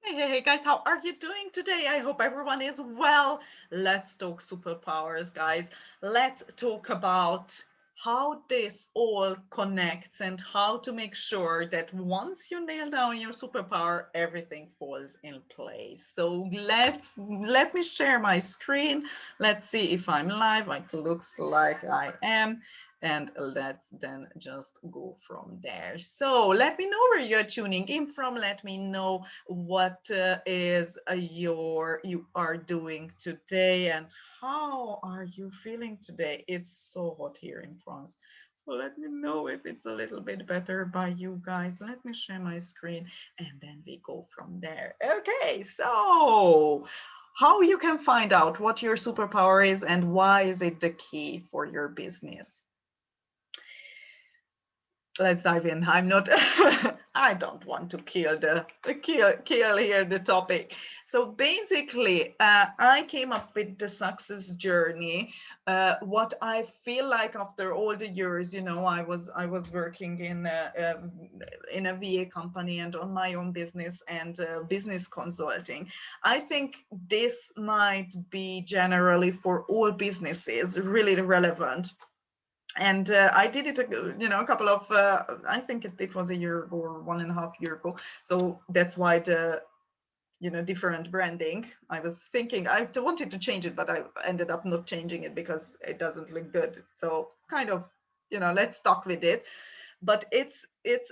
Hey guys, how are you doing today? I hope everyone is well. Let's talk superpowers, guys. Let's talk about how this all connects and how to make sure that once you nail down your superpower, everything falls in place. So let me share my screen. Let's see if I'm live. It looks like I am, and let's then just go from there. So let me know where you're tuning in from. Let me know what is you are doing today, and how are you feeling today. It's so hot here in France, so let me know if it's a little bit better by you guys. Let me share my screen and then we go from there. Okay, so how you can find out what your superpower is and why is it the key for your business. Let's dive in. I'm not I don't want to kill here the topic. So basically, I came up with the success journey. What I feel like after all the years, I was working in a VA company and on my own business and business consulting. I think this might be generally for all businesses really relevant. And I did it a couple of I think it was a year or 1.5 years ago. So that's why the different branding. I was thinking I wanted to change it, but I ended up not changing it because it doesn't look good. So kind of, let's stuck with it. But it's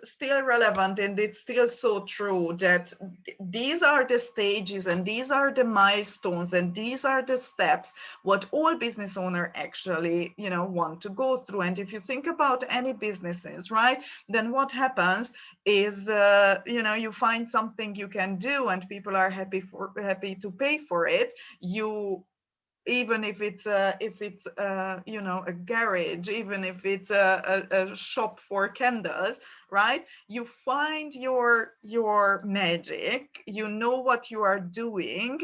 still relevant, and it's still so true that these are the stages and these are the milestones and these are the steps what all business owner actually want to go through. And if you think about any businesses, right, then what happens is you find something you can do and people are happy to pay for it. You Even if it's a garage, even if it's a shop for candles, right, you find your magic, you know what you are doing,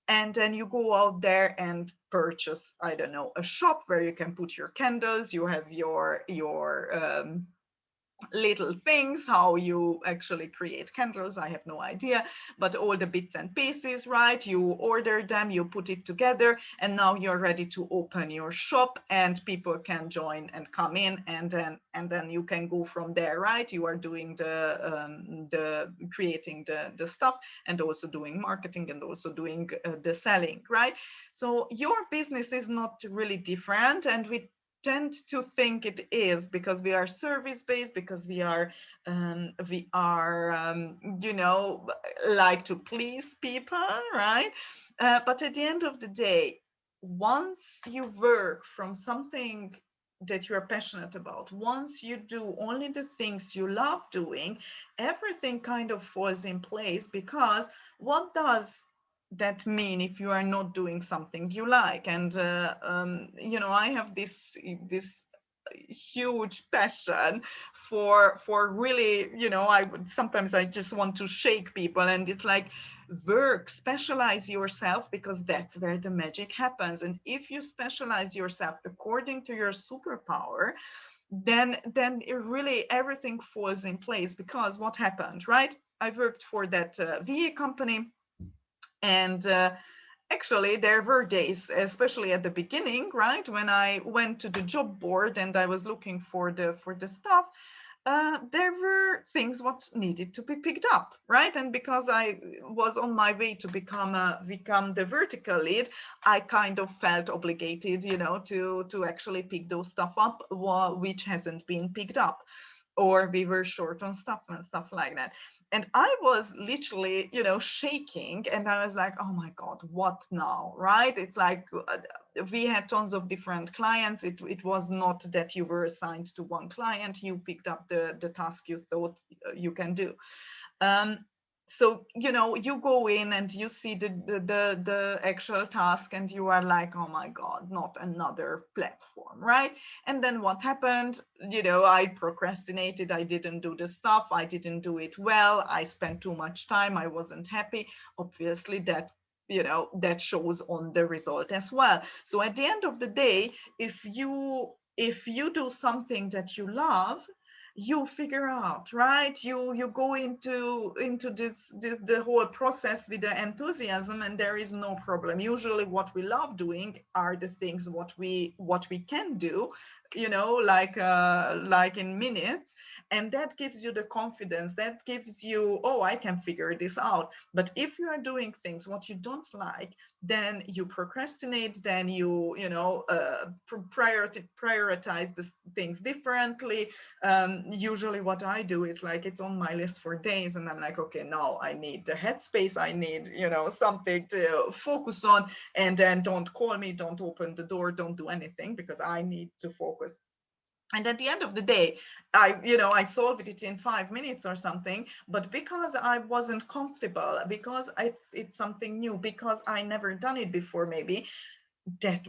and then you go out there and purchase, I don't know, a shop where you can put your candles. You have your little things, how you actually create candles, I have no idea, but all the bits and pieces, right, you order them, you put it together, and now you're ready to open your shop and people can join and come in, and then you can go from there, right. You are doing the creating the stuff, and also doing marketing, and also doing the selling, right. So your business is not really different, and we tend to think it is because we are service based, because we are like to please people, right. But at the end of the day, once you work from something that you're passionate about, once you do only the things you love doing, everything kind of falls in place. Because what does that mean if you are not doing something you like? And I have this huge passion for really, I just want to shake people, and it's like, work, specialize yourself, because that's where the magic happens. And if you specialize yourself according to your superpower, then it really everything falls in place. Because what happened, right, I worked for that VA company, and actually there were days, especially at the beginning, right, when I went to the job board and I was looking for the stuff. There were things what needed to be picked up, right. And because I was on my way to become the vertical lead, I kind of felt obligated, to actually pick those stuff up which hasn't been picked up, or we were short on stuff and stuff like that. And I was literally, shaking, and I was like, oh my God, what now, right? It's like we had tons of different clients. It was not that you were assigned to one client, you picked up the task you thought you can do. um, so you go in and you see the actual task, and you are like, oh my God, not another platform, right? And then what happened? I procrastinated, I didn't do the stuff, I didn't do it well, I spent too much time, I wasn't happy. Obviously that shows on the result as well. So at the end of the day, if you do something that you love, you figure out, right? You go into this the whole process with the enthusiasm, and there is no problem. Usually what we love doing are the things what we can do, like in minutes. And that gives you the confidence, that gives you, oh, I can figure this out. But if you are doing things what you don't like, then you procrastinate, then prioritize the things differently. Usually what I do is like, it's on my list for days, and I'm like, okay, now I need the headspace, I need something to focus on, and then don't call me, don't open the door, don't do anything, because I need to focus. And at the end of the day, I solved it in 5 minutes or something, but because I wasn't comfortable, because it's something new, because I never done it before, maybe that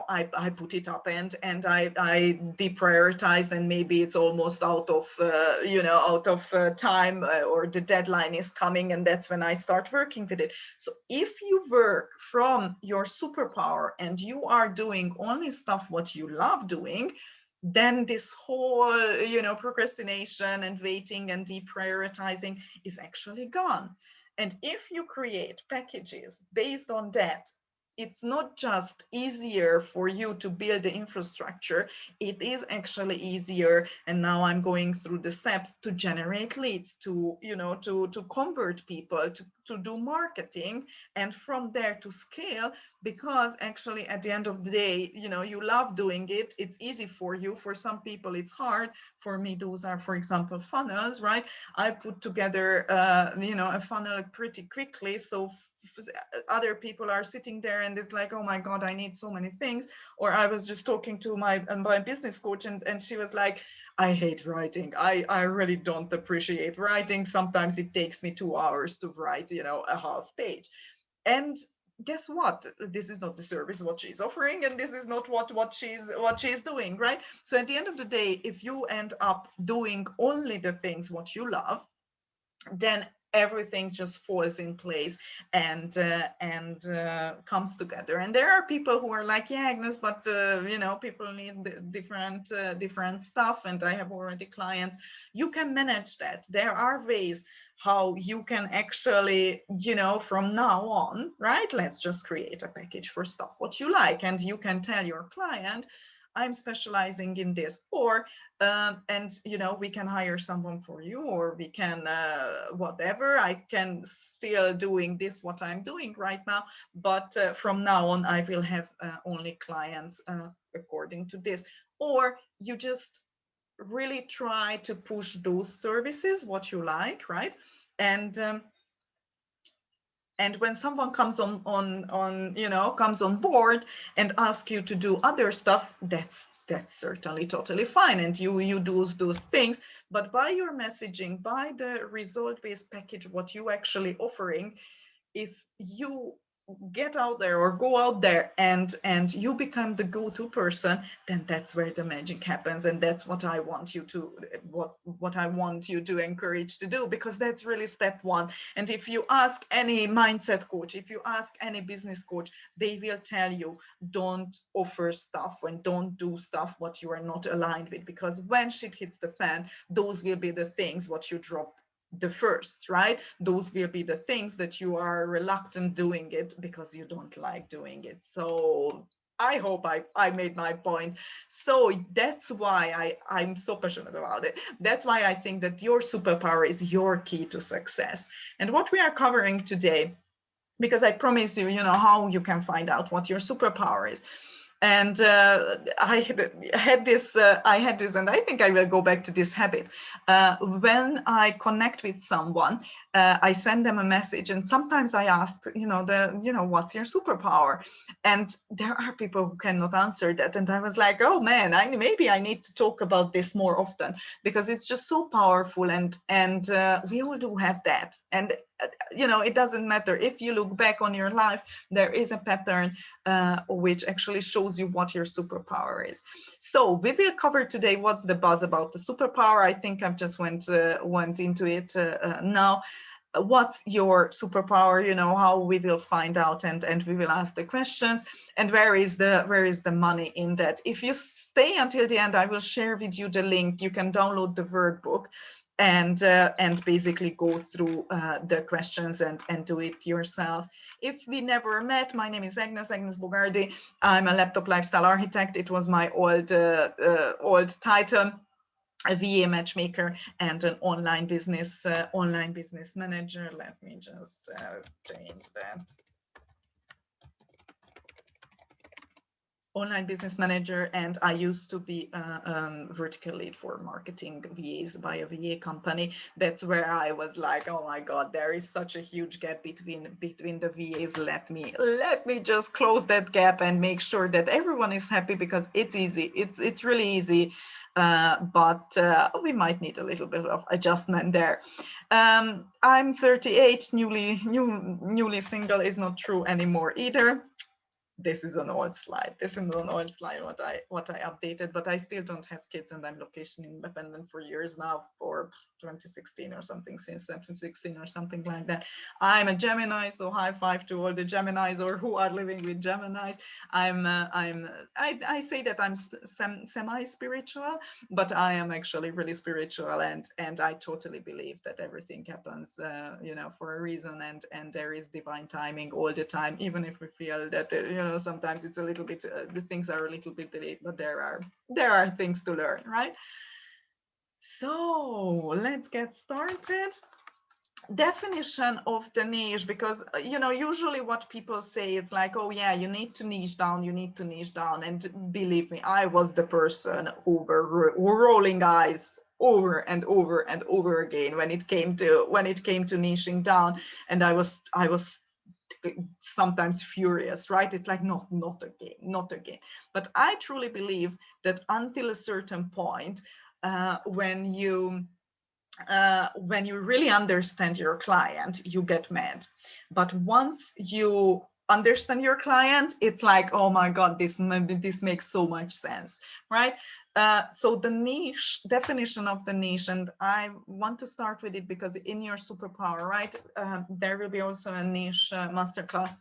I put it up, and I deprioritized, and maybe it's almost out of time, or the deadline is coming, and that's when I start working with it. So if you work from your superpower and you are doing only stuff what you love doing, then this whole procrastination and waiting and deprioritizing is actually gone. And if you create packages based on that, it's not just easier for you to build the infrastructure, it is actually easier. And now I'm going through the steps to generate leads, to convert people, to do marketing, and from there to scale. Because actually at the end of the day, you love doing it, it's easy for you. For some people it's hard. For me, those are, for example, funnels, right? I put together a funnel pretty quickly, so other people are sitting there and it's like, oh my god, I need so many things. Or I was just talking to my business coach, and she was like, I hate writing. I really don't appreciate writing. Sometimes it takes me 2 hours to write a half page. And guess what, this is not the service what she's offering, and this is not what she's doing, right? So at the end of the day, if you end up doing only the things what you love, then everything just falls in place and comes together. And there are people who are like, yeah, Agnes, but people need different stuff, and I have already clients. You can manage that. There are ways how you can actually, from now on, right, let's just create a package for stuff what you like, and you can tell your client, I'm specializing in this, or and we can hire someone for you, or we can whatever, I can still doing this what I'm doing right now, but from now on I will have only clients according to this. Or you just really try to push those services what you like, right? And when someone comes comes on board and asks you to do other stuff, that's certainly totally fine, and you do those things. But by your messaging, by the result-based package what you actually offering, if you get out there or go out there and you become the go-to person, then that's where the magic happens. And that's what I want you to what I want you to encourage to do, because that's really step one. And if you ask any mindset coach, if you ask any business coach, they will tell you, don't offer stuff and don't do stuff what you are not aligned with, because when shit hits the fan, those will be the things what you drop the first, right? Those will be the things that you are reluctant doing it because you don't like doing it. So I hope I made my point. So that's why I'm so passionate about it. That's why I think that your superpower is your key to success. And what we are covering today, because I promise you, how you can find out what your superpower is. And I had this, and I think I will go back to this habit. When I connect with someone, I send them a message, and sometimes I ask, what's your superpower? And there are people who cannot answer that. And I was like, oh man, maybe I need to talk about this more often, because it's just so powerful, and we all do have that. And it doesn't matter if you look back on your life, there is a pattern which actually shows you what your superpower is. So we will cover today what's the buzz about the superpower. I think I've just went into it now. what's your superpower, you know, how we will find out, and we will ask the questions, and where is the money in that. If you stay until the end, I will share with you the link. You can download the workbook and basically go through the questions and do it yourself. If we never met, my name is Agnes Bogardi. I'm a laptop lifestyle architect. It was my old title, a VA matchmaker and an online business manager. Let me just change that. Online business manager, and I used to be a vertical lead for marketing VAs by a VA company. That's where I was like, oh my God, there is such a huge gap between the VAs. Let me just close that gap and make sure that everyone is happy, because it's easy. It's really easy, but we might need a little bit of adjustment there. I'm 38, newly single is not true anymore either. This is an old slide. What I updated, but I still don't have kids, and I'm location independent for years now, for 2016 or something, since 2016 or something like that. I'm a Gemini, so high five to all the Geminis, or who are living with Geminis. I say that I'm semi-spiritual, but I am actually really spiritual, and I totally believe that everything happens, you know, for a reason, and there is divine timing all the time, even if we feel that, you know, sometimes it's a little bit, the things are a little bit delayed, but there are things to learn, right? So let's get started. Definition of the niche, because you know, usually what people say, it's like, oh yeah, you need to niche down, and believe me, I was the person rolling eyes over and over and over again when it came to niching down, and I was sometimes furious, right? It's like, not again. But I truly believe that until a certain point, when you really understand your client, you get mad. But once you understand your client, it's like, oh my God, this makes so much sense, right? So the niche, definition of the niche, and I want to start with it because in your superpower, right, there will be also a niche masterclass.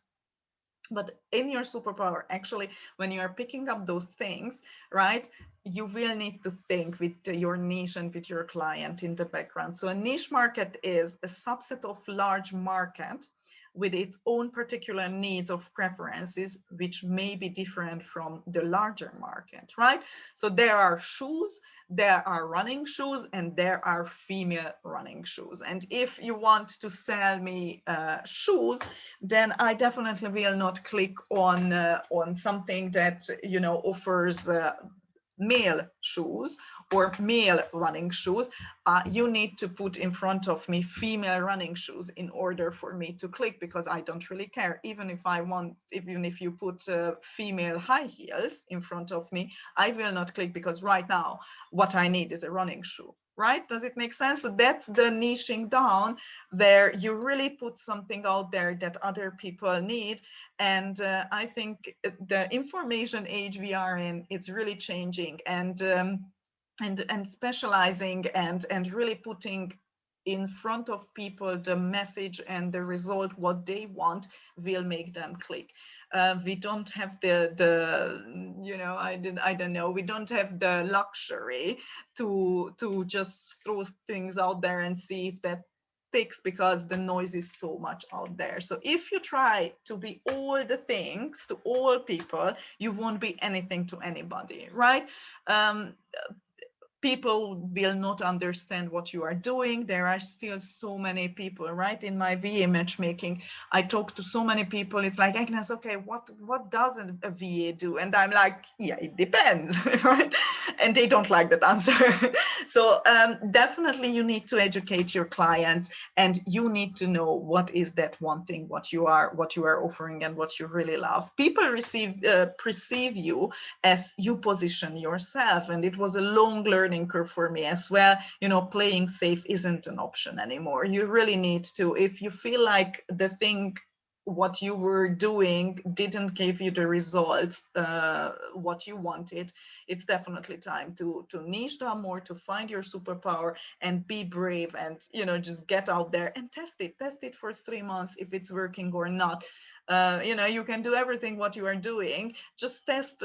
But in your superpower, actually, when you are picking up those things, right, you will need to think with your niche and with your client in the background. So a niche market is a subset of large market with its own particular needs of preferences, which may be different from the larger market, right? So there are shoes, there are running shoes, and there are female running shoes. And if you want to sell me shoes, then I definitely will not click on something that, you know, offers male shoes or male running shoes. You need to put in front of me female running shoes in order for me to click, because I don't really care. Even if you put female high heels in front of me, I will not click, because right now what I need is a running shoe. Right? Does it make sense? So that's the niching down, where you really put something out there that other people need. And I think the information age we are in, it's really changing, and specializing and really putting in front of people the message and the result, what they want, will make them click. We don't have the you know, I don't know, we don't have the luxury to just throw things out there and see if that sticks, because the noise is so much out there. So if you try to be all the things to all people, you won't be anything to anybody, right? People will not understand what you are doing. There are still so many people, right? In my VA matchmaking, I talk to so many people. It's like, Agnes, okay, what does a VA do? And I'm like, yeah, it depends, right? And they don't like that answer. So definitely you need to educate your clients, and you need to know what is that one thing, what you are offering, and what you really love. People perceive you as you position yourself, and it was a long learning curve for me as well. You know, playing safe isn't an option anymore. You really need to, if you feel like the thing what you were doing didn't give you the results what you wanted, it's definitely time to niche down more, to find your superpower and be brave, and just get out there and test it for 3 months if it's working or not. You can do everything what you are doing, just test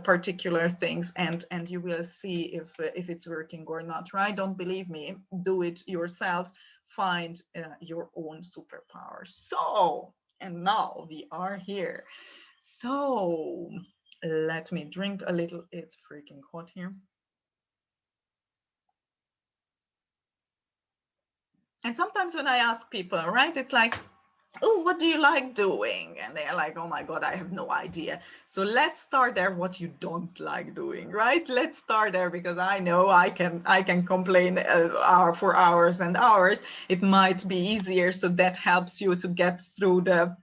particular things, and you will see if it's working or not, right? Don't believe me, do it yourself, find your own superpower. So, and now we are here. So let me drink a little, it's freaking hot here. And sometimes when I ask people, right, it's like, oh, what do you like doing? And they're like, oh my God, I have no idea. So let's start there, what you don't like doing, right? Let's start there, because I know I can complain for hours and hours. It might be easier, so that helps you to get through the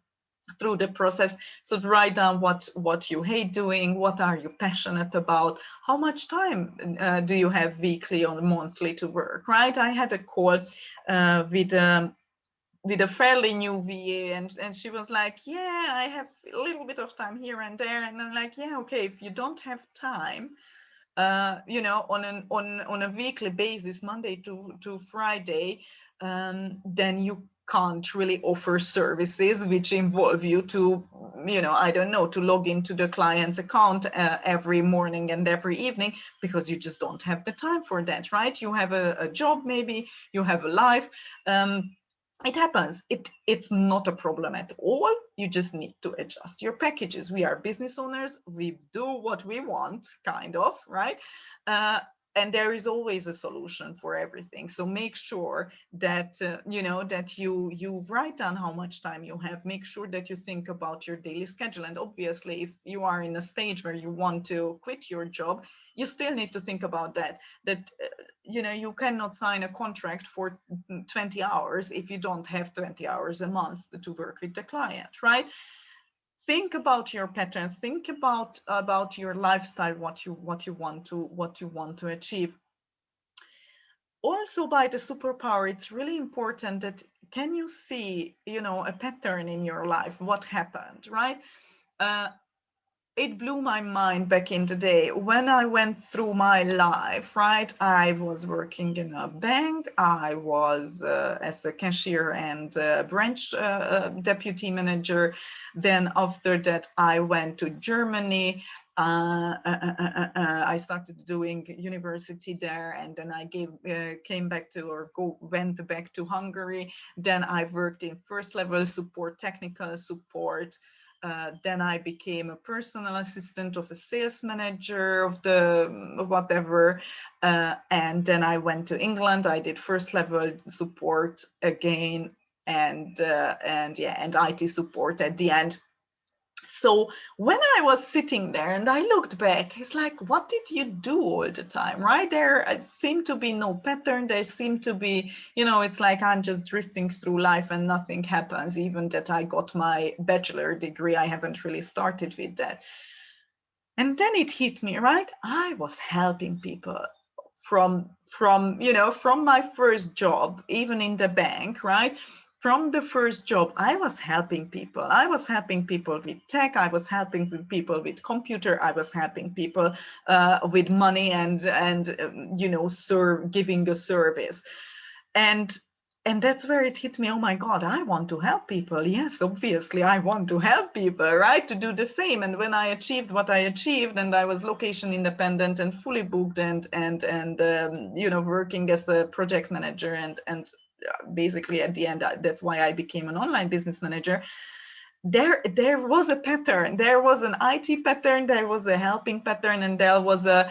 process. So write down what you hate doing, what are you passionate about, how much time do you have weekly or monthly to work, right? I had a call with a fairly new VA, and she was like, yeah, I have a little bit of time here and there. And I'm like, yeah, okay, if you don't have time, on a weekly basis, Monday to Friday, then you can't really offer services which involve you to, I don't know, to log into the client's account every morning and every evening, because you just don't have the time for that, right? You have a job, maybe you have a life. It happens. It's not a problem at all. You just need to adjust your packages. We are business owners. We do what we want, kind of, right? And there is always a solution for everything. So make sure that that you write down how much time you have. Make sure that you think about your daily schedule. And obviously, if you are in a stage where you want to quit your job, you still need to think about that. You cannot sign a contract for 20 hours if you don't have 20 hours a month to work with the client, right? Think about your pattern, think about your lifestyle, what you want to achieve. Also, by the superpower, it's really important that, can you see a pattern in your life, what happened, right? It blew my mind back in the day when I went through my life, right? I was working in a bank. I was as a cashier and branch deputy manager. Then after that, I went to Germany. I started doing university there, and then I went back to Hungary. Then I worked in first level support, technical support. Then I became a personal assistant of a sales manager of the whatever. And then I went to England. I did first level support again, and IT support at the end. So when I was sitting there and I looked back, it's like, what did you do all the time, right? There seemed to be no pattern. There seemed to be, it's like I'm just drifting through life and nothing happens. Even that I got my bachelor degree, I haven't really started with that. And then it hit me, right? I was helping people from my first job, even in the bank, right? From the first job, I was helping people. I was helping people with tech. I was helping people with computer. I was helping people with money and giving a service. And that's where it hit me. Oh my God, I want to help people. Yes, obviously, I want to help people, right? To do the same. And when I achieved what I achieved, and I was location independent and fully booked, and working as a project manager, and basically at the end, that's why I became an online business manager. There was a pattern. There was an IT pattern. There was a helping pattern, and there was a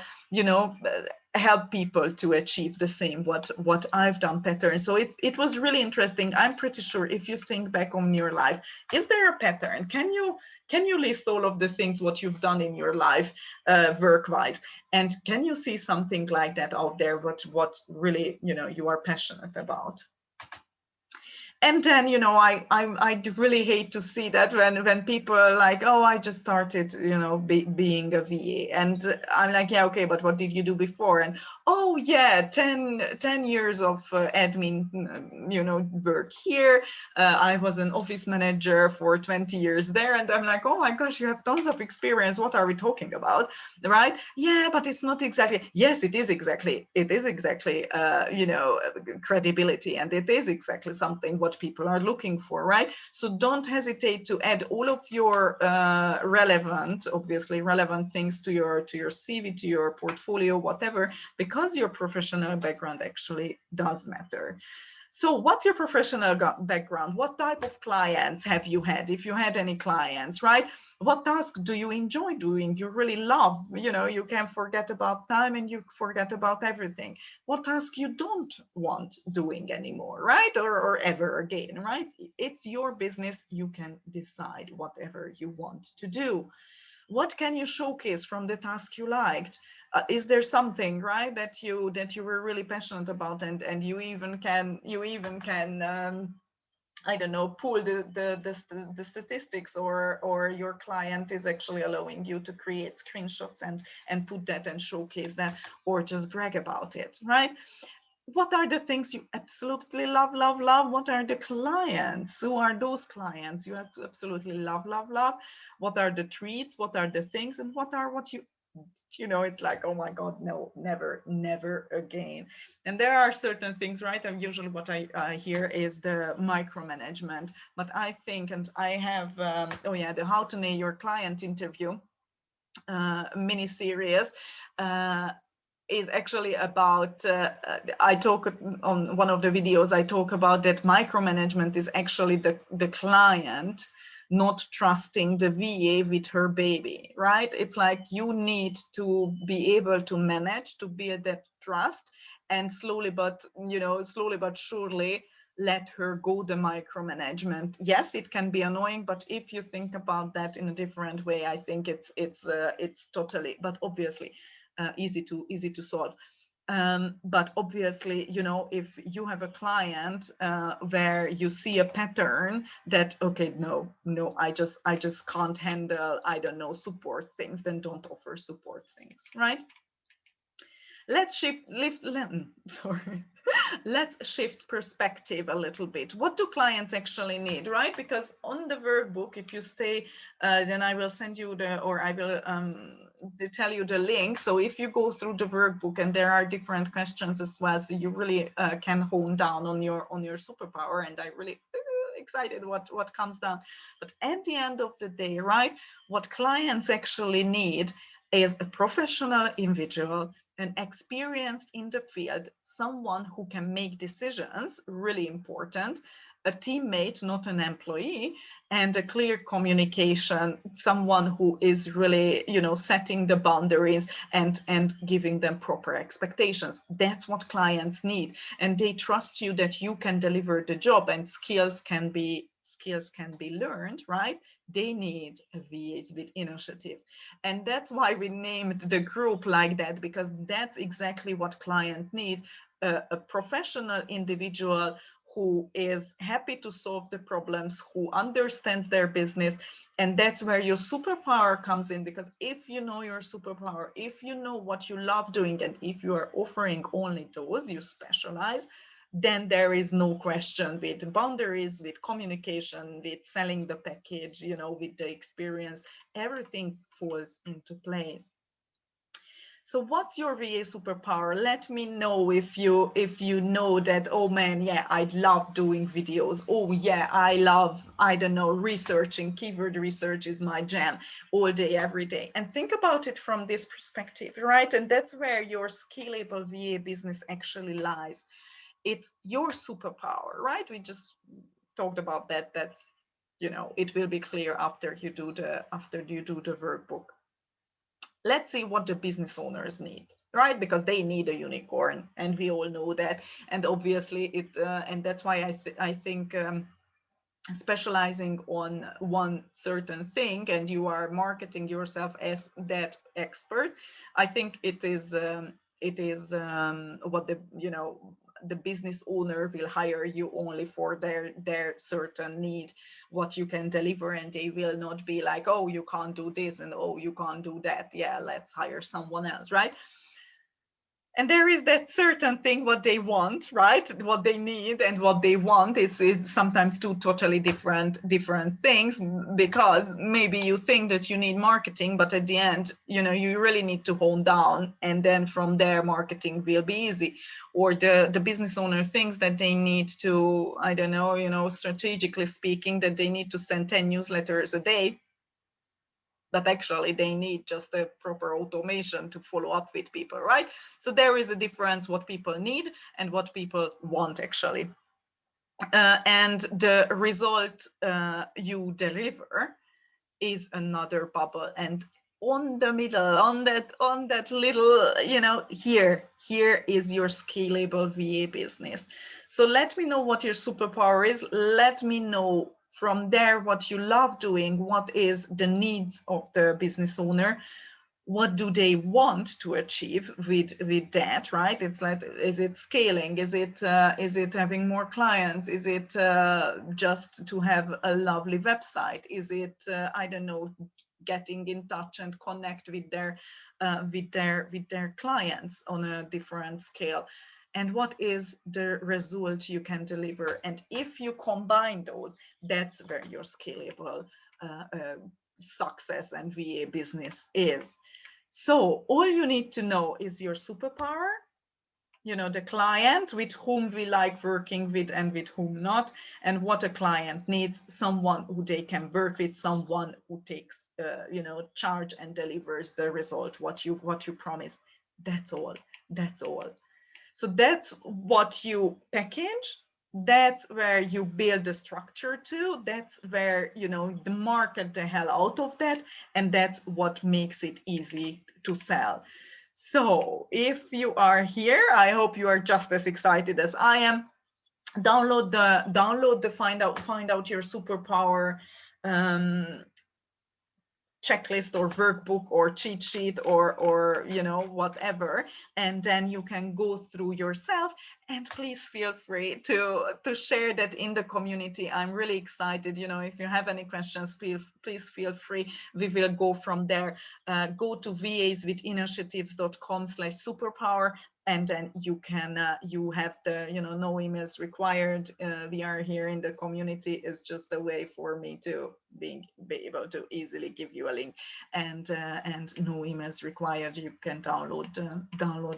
help people to achieve the same what I've done pattern. So it was really interesting. I'm pretty sure if you think back on your life, is there a pattern? Can you list all of the things what you've done in your life work-wise, and can you see something like that out there, what really you are passionate about? And then I really hate to see that when people are like, oh, I just started being a VA, and I'm like, yeah, okay, but what did you do before? And oh yeah, 10 years of admin, work here. I was an office manager for 20 years there. And I'm like, oh my gosh, you have tons of experience. What are we talking about? Right? Yeah, but it's not exactly. Yes, it is exactly. It is exactly, credibility. And it is exactly something what people are looking for, right? So don't hesitate to add all of your obviously relevant things to your CV, to your portfolio, whatever, because your professional background actually does matter. So what's your professional background? What type of clients have you had, if you had any clients, right? What tasks do you enjoy doing? You really love, you can forget about time and you forget about everything. What task you don't want doing anymore, right? Or ever again, right? It's your business. You can decide whatever you want to do. What can you showcase from the task you liked? Is there something, right, that you were really passionate about, and you even can I don't know, pull the statistics, or your client is actually allowing you to create screenshots and put that and showcase that, or just brag about it, right? What are the things you absolutely love, love, love? What are the clients? Who are those clients you absolutely love, love, love? What are the treats? What are the things? And what it's like, oh my God, no, never, never again. And there are certain things, right? And usually what I hear is the micromanagement. But I think, and I have, the How to Nail Your Client interview mini series. Is actually about, I talk on one of the videos, I talk about that micromanagement is actually the client not trusting the VA with her baby, right? It's like you need to be able to manage, to build that trust, and slowly but surely let her go the micromanagement. Yes, it can be annoying, but if you think about that in a different way, I think it's totally, but obviously easy to solve. But obviously, if you have a client where you see a pattern that, okay, no, I just can't handle, I don't know, support things, then don't offer support things, right? Sorry. Let's shift perspective a little bit. What do clients actually need, right? Because on the workbook, if you stay, then I will send you I will tell you the link. So if you go through the workbook, and there are different questions as well, so you really can hone down on your superpower. And I really excited what comes down. But at the end of the day, right, what clients actually need is a professional individual, an experienced in the field, someone who can make decisions, really important, a teammate, not an employee, and a clear communication, someone who is really, setting the boundaries and giving them proper expectations. That's what clients need. And they trust you that you can deliver the job, and skills can be learned, right? They need VAs with initiative. And that's why we named the group like that, because that's exactly what clients need. A professional individual who is happy to solve the problems, who understands their business. And that's where your superpower comes in, because if you know your superpower, if you know what you love doing, and if you are offering only those, you specialize, then there is no question with boundaries, with communication, with selling the package, with the experience, everything falls into place. So what's your VA superpower? Let me know if you know that, oh man, yeah, I love doing videos. Oh yeah, I love, I don't know, researching. Keyword research is my jam all day, every day. And think about it from this perspective, right? And that's where your scalable VA business actually lies. It's your superpower, right? We just talked about that. That's, it will be clear after you do the workbook. Let's see what the business owners need, right? Because they need a unicorn, and we all know that. And obviously and that's why I think specializing on one certain thing, and you are marketing yourself as that expert, I think it is what the business owner will hire you only for their certain need, what you can deliver, and they will not be like, oh, you can't do this, and oh, you can't do that, yeah, let's hire someone else, right? And there is that certain thing what they want, right? What they need and what they want is sometimes two totally different things, because maybe you think that you need marketing, but at the end, you know, you really need to hone down, and then from there marketing will be easy. Or the business owner thinks that they need to, I don't know, you know, strategically speaking, that they need to send 10 newsletters a day, but actually they need just a proper automation to follow up with people, right? So there is a difference what people need and what people want actually. And the result you deliver is another bubble. And on the middle, on that little, you know, here is your scalable VA business. So let me know what your superpower is. Let me know from there what you love doing, what is the needs of the business owner, what do they want to achieve with that, right? It's like, is it scaling, is it having more clients, is it just to have a lovely website, is it I don't know, getting in touch and connect with their clients on a different scale, and what is the result you can deliver. And if you combine those, that's where your scalable success and VA business is. So all you need to know is your superpower, you know, the client with whom we like working with and with whom not, and what a client needs, someone who they can work with, someone who takes, you know, charge and delivers the result, what you promise. That's all. That's all. So that's what you package. That's where you build the structure to. That's where, you know, the market the hell out of that. And that's what makes it easy to sell. So if you are here, I hope you are just as excited as I am. Download the find out your superpower checklist or workbook or cheat sheet or you know, whatever, and then you can go through yourself. And please feel free to share that in the community. I'm really excited. You know, if you have any questions, please feel free. We will go from there. Go to vaswithinitiatives.com/superpower, and then you can you have the, you know, no emails required. We are here in the community. Is just a way for me to be able to easily give you a link, and no emails required. You can download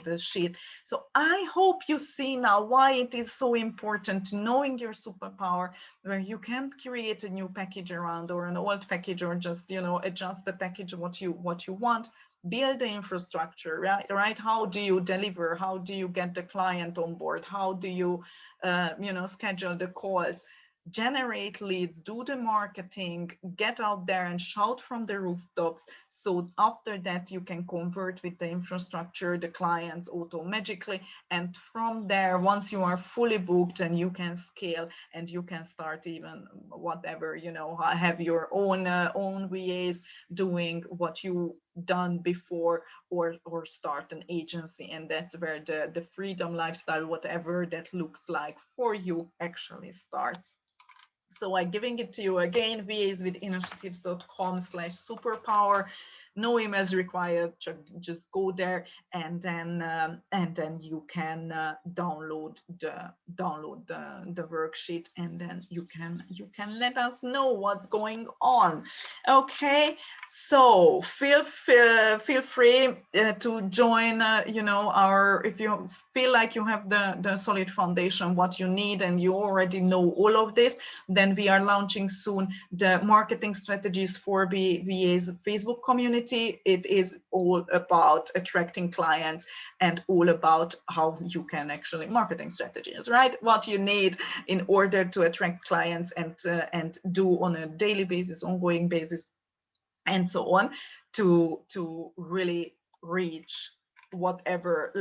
the sheet. So I hope you see now why it is so important knowing your superpower, where you can create a new package around, or an old package, or just, you know, adjust the package what you want. Build the infrastructure, right? How do you deliver? How do you get the client on board? How do you, you know, schedule the calls? Generate leads, do the marketing, get out there and shout from the rooftops. So after that, you can convert with the infrastructure, the clients magically. And from there, once you are fully booked, and you can scale, and you can start even whatever, you know, have your own VAs doing what you done before, or start an agency. And that's where the freedom lifestyle, whatever that looks like for you, actually starts. So I'm giving it to you again, vaswithinitiatives.com/superpower. No emails required. Just go there, and then you can download the worksheet, and then you can let us know what's going on. Okay, so feel free to join. You know, if you feel like you have the solid foundation, what you need, and you already know all of this, then we are launching soon the marketing strategies for VA's Facebook community. It is all about attracting clients, and all about how you can actually marketing strategies, right? What you need in order to attract clients, and do on a daily basis, ongoing basis, and so on, to really reach whatever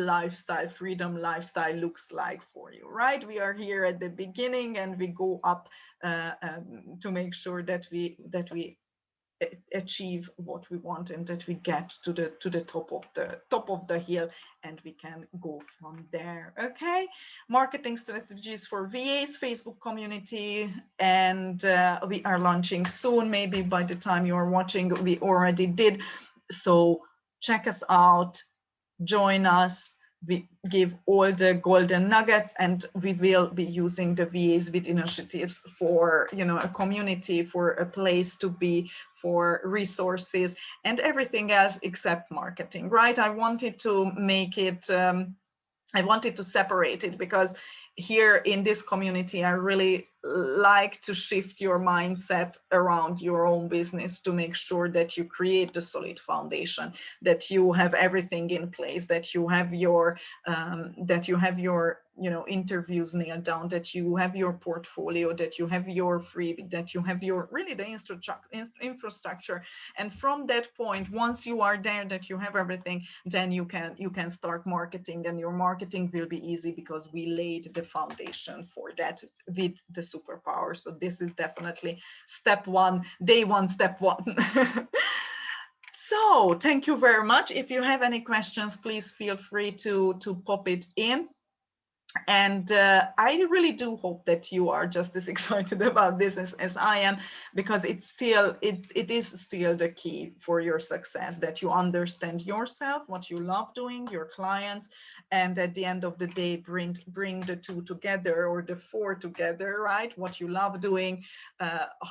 freedom lifestyle looks like for you, right? We are here at the beginning, and we go up to make sure that we achieve what we want, and that we get to the top of the hill, and we can go from there. Okay, marketing strategies for VAs Facebook community, and we are launching soon. Maybe by the time you are watching, we already did. So check us out, join us, we give all the golden nuggets, and we will be using the VAs with initiatives for, you know, a community, for a place to be, for resources and everything else except marketing, right? I wanted to make it I wanted to separate it, because here in this community, I really like to shift your mindset around your own business to make sure that you create the solid foundation, that you have everything in place, that you have your you know, interviews nailed down, that you have your portfolio, that you have your freebie, that you have your really the infrastructure. And from that point, once you are there, that you have everything, then you can start marketing, and your marketing will be easy because we laid the foundation for that with the superpower. So this is definitely step one, day one, step one. So thank you very much. If you have any questions, please feel free to pop it in. And I really do hope that you are just as excited about this as I am, because it is still the key for your success, that you understand yourself, what you love doing, your clients, and at the end of the day, bring the two together, or the four together, right? What you love doing,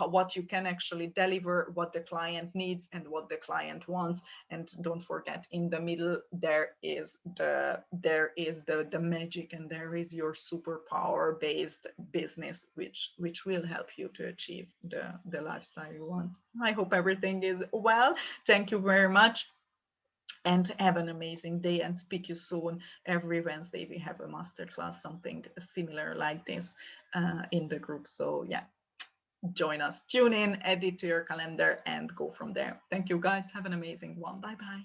what you can actually deliver, what the client needs, and what the client wants. And don't forget, in the middle, there is the magic, and there is your superpower based business, which will help you to achieve the lifestyle you want. I hope everything is well. Thank you very much, and have an amazing day, and speak you soon. Every Wednesday we have a masterclass, something similar like this in the group. So yeah, join us, tune in, add it to your calendar, and go from there. Thank you guys. Have an amazing one. Bye bye.